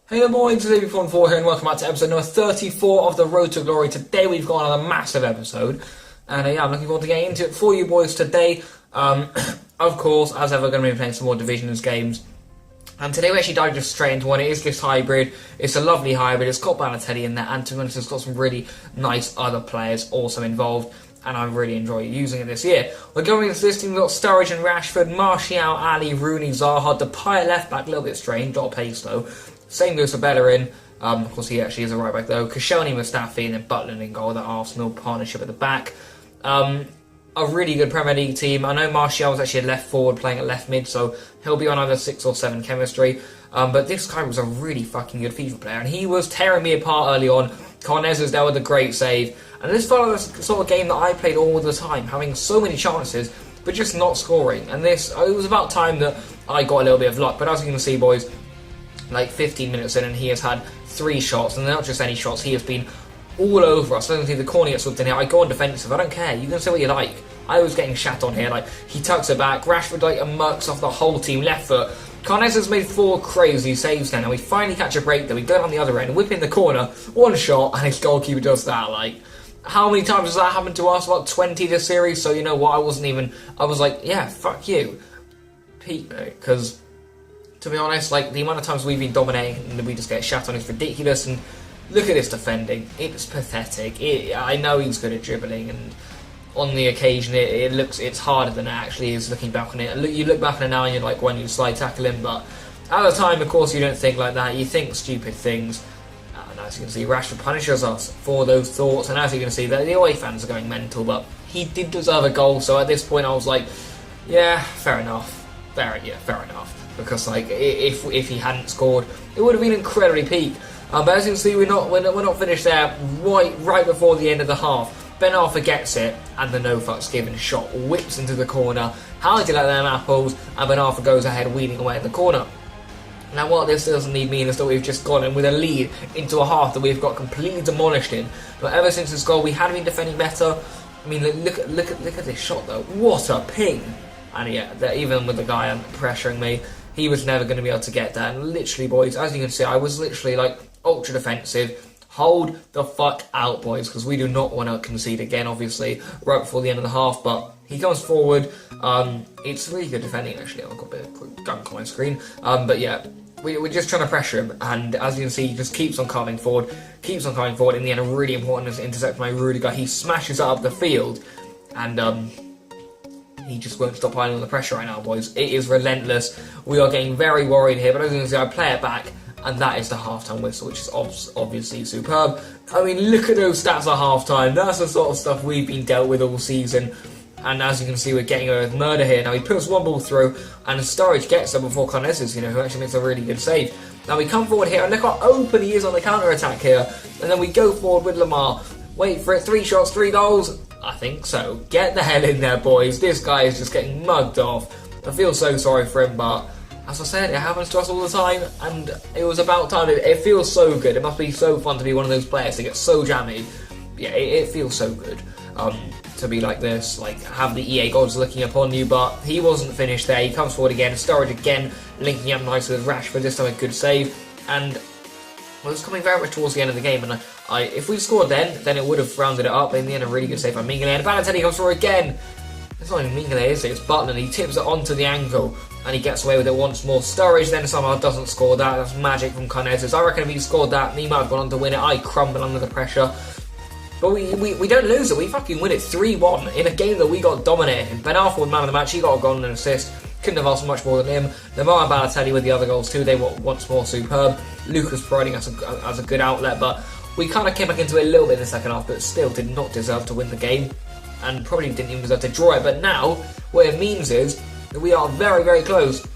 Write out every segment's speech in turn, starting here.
Hey there boys, it's AV4 here and welcome back to episode number 34 of the Road to Glory. Today we've got another massive episode and yeah, I'm looking forward to getting into it for you boys today. Of course, as ever, going to be playing some more Divisions games. And today we actually dive just straight into one. It is this hybrid. It's a lovely hybrid. It's got Balotelli in there and to be honest, it's got some really nice other players also involved. And I really enjoy using it this year. We're going into this team. We've got Sturridge and Rashford, Martial, Ali, Rooney, Zaha, Depay left back, a little bit strange, lot of pace though. Same goes for Bellerin. Of course, he actually is a right back though. Koscielny, Mustafi, and then Butland in goal. That Arsenal partnership at the back. A really good Premier League team. I know Martial was actually a left forward playing at left mid, so he'll be on either 6 or 7 chemistry. But this guy was a really fucking good FIFA player, and he was tearing me apart early on. Cornez was there with a great save. And this felt like the sort of game that I played all the time, having so many chances, but just not scoring. And it was about time that I got a little bit of luck. But as you can see, boys, like 15 minutes in and he has had 3 shots, and they're not just any shots, he has been all over us. I don't think the corner gets slipped in here. I go on defensive, I don't care, you can say what you like. I was getting shat on here, like he tucks it back, Rashford like murks off the whole team, left foot. Cornez has made 4 crazy saves now, and we finally catch a break there, we go down the other end, whip in the corner, 1 shot, and his goalkeeper does that. Like, how many times has that happened to us? About 20 this series, so you know what, I was like, yeah, fuck you, Pete, because to be honest, like, the amount of times we've been dominating and we just get shat on is ridiculous, and look at this defending. It's pathetic. I know he's good at dribbling, and on the occasion it's harder than it actually is looking back on it. You look back on it now and you're like, when you slide tackle him, but at the time, of course, you don't think like that. You think stupid things. And as you can see, Rashford punishes us for those thoughts, and as you can see, the away fans are going mental, but he did deserve a goal, so at this point I was like, yeah, fair enough. Fair enough. Because like if he hadn't scored, it would have been incredibly peak. But as you can see, we're not finished there. Right before the end of the half, Ben Arthur gets it, and the no fucks given shot whips into the corner. How did you like them apples? And Ben Arthur goes ahead, wheeling away in the corner. Now, what this doesn't mean is that we've just gone in with a lead into a half that we've got completely demolished in. But ever since this goal, we had been defending better. I mean, look at this shot though. What a ping! And yeah, even with the guy pressuring me, he was never going to be able to get that. And literally, boys, as you can see, I was literally like ultra defensive. Hold the fuck out, boys, because we do not want to concede again, obviously, right before the end of the half. But he comes forward. It's really good defending, actually. I've got a bit of gunk on my screen. But yeah, we're just trying to pressure him. And as you can see, he just keeps on coming forward. In the end, a really important intercept by Rudiger. He smashes it up the field. And he just won't stop piling on the pressure right now, boys. It is relentless. We are getting very worried here, but as you can see, I play it back, and that is the half-time whistle, which is obviously superb. I mean, look at those stats at half-time. That's the sort of stuff we've been dealt with all season. And as you can see, we're getting away with murder here. Now, he puts one ball through, and Sturridge gets there before Cornez, who actually makes a really good save. Now, we come forward here, and look how open he is on the counter-attack here. And then we go forward with Lamar. Wait for it, 3 shots, 3 goals. I think so. Get the hell in there, boys. This guy is just getting mugged off. I feel so sorry for him, but as I said, it happens to us all the time, and it was about time. It feels so good. It must be so fun to be one of those players that gets so jammy. Yeah, it feels so good to be like this, like have the EA gods looking upon you, but he wasn't finished there. He comes forward again, Sturridge again, linking up nicely with Rashford, this time a good save, and well, it's coming very much towards the end of the game, and if we scored then it would have rounded it up. But in the end, a really good save by Mingale, and Balotelli comes through again. It's not even Mingale, is it? It's Butland. He tips it onto the angle, and he gets away with it once more. Sturridge then somehow doesn't score that. That's magic from Cornez. I reckon if he scored that, he might have gone on to win it. I crumble under the pressure. But we don't lose it. We fucking win it 3-1 in a game that we got dominated. Ben Arthur was man of the match. He got a goal and an assist. Couldn't have asked much more than him. Lamar and Balotelli with the other goals too. They were once more superb. Lucas providing us as a good outlet, but we kind of came back into it a little bit in the second half, but still did not deserve to win the game, and probably didn't even deserve to draw it. But now, what it means is that we are very, very close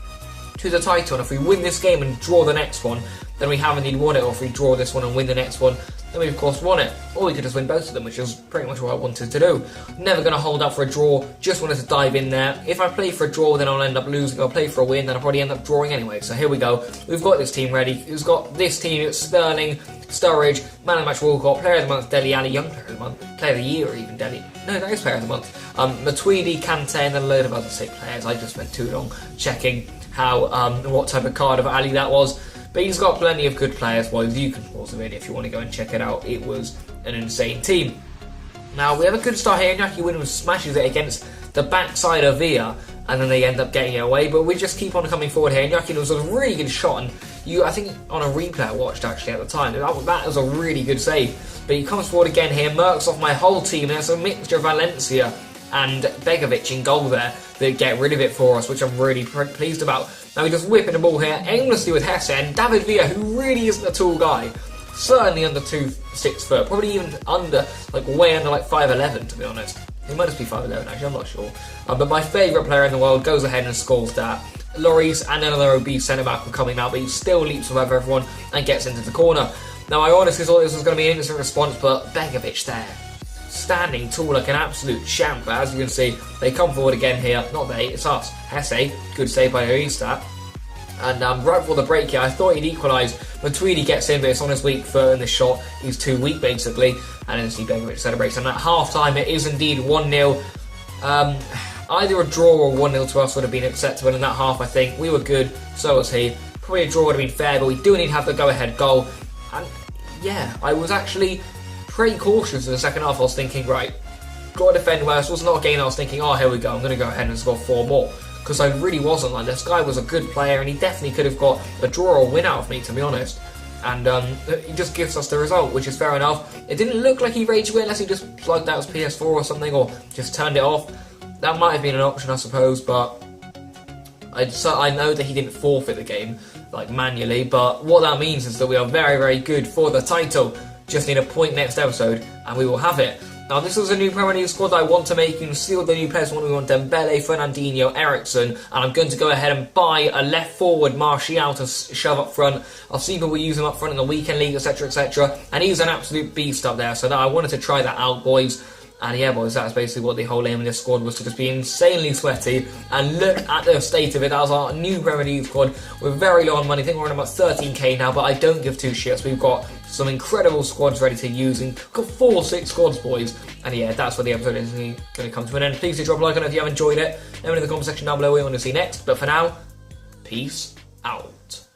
to the title, and if we win this game and draw the next one, then we have indeed won it. Or if we draw this one and win the next one, then we of course won it. Or we could just win both of them, which is pretty much what I wanted to do. Never going to hold out for a draw, just wanted to dive in there. If I play for a draw, then I'll end up losing. I'll play for a win, then I'll probably end up drawing anyway. So here we go. We've got this team ready. We've got this team. It's Sterling, Sturridge, Man of the Match Walcott, Player of the Month Dele Alli, Young Player of the Month, Player of the Year even Dele. No, that is Player of the Month. Matuidi, Kante, and then a load of other sick players. I just spent too long checking what type of card of Ali that was. But he's got plenty of good players, boys. You can pause the video if you want to go and check it out. It was an insane team. Now, we have a good start here. Iñaki Williams smashes it against the backside of Villa, and then they end up getting it away. But we just keep on coming forward here. Iñaki was a really good shot, and I think on a replay I watched actually at the time, that was a really good save. But he comes forward again here, murks off my whole team. There's a mixture of Valencia and Begovic in goal there that get rid of it for us, which I'm really pleased about. Now we just whipping the ball here aimlessly with Hesse, and David Villa, who really isn't a tall guy, certainly under 6 foot, probably even under, way under 5'11", to be honest. He might just be 5'11", actually, I'm not sure. But my favourite player in the world goes ahead and scores that. Lloris and another obese centre-back were coming out, but he still leaps above everyone and gets into the corner. Now, I honestly thought this was going to be an instant response, but Begovic there, standing tall like an absolute champ. But as you can see, they come forward again here. Not they, it's us. Hesse, good save by Oista. And right before the break here, I thought he'd equalise. Matuidi gets in, but it's on his weak foot in the shot. He's too weak, basically. And then see Begovic celebrates. And at half-time, it is indeed 1-0. Either a draw or 1-0 to us would have been acceptable in that half, I think. We were good, so was he. Probably a draw would have been fair, but we do need to have the go-ahead goal. And yeah, I was actually pretty cautious in the second half. I was thinking, right, got to defend well. This was not a game I was thinking, oh, here we go, I'm going to go ahead and score 4 more. Because I really wasn't. This guy was a good player, and he definitely could have got a draw or win out of me, to be honest. And he just gives us the result, which is fair enough. It didn't look like he rage quit unless he just plugged out his PS4 or something, or just turned it off. That might have been an option, I suppose, but I know that he didn't forfeit the game, manually, but what that means is that we are very, very good for the title. Just need a point next episode, and we will have it. Now, this is a new Premier League squad that I want to make. You can see all the new players. We want Dembele, Fernandinho, Ericsson, and I'm going to go ahead and buy a left forward, Martial, to shove up front. I'll see people use him up front in the weekend league, etc., etc. And he's an absolute beast up there, so I wanted to try that out, boys. And yeah, boys, that's basically what the whole aim of this squad was, to just be insanely sweaty. And look at the state of it. That was our new Premier League squad. We're very low on money. I think we're on about 13k now, but I don't give two shits. We've got some incredible squads ready to use. And we've got 4-6 squads, boys. And yeah, that's where the episode is going to come to an end. Please do drop a like on it if you have enjoyed it. Let me know in the comment section down below what you want to see next. But for now, peace out.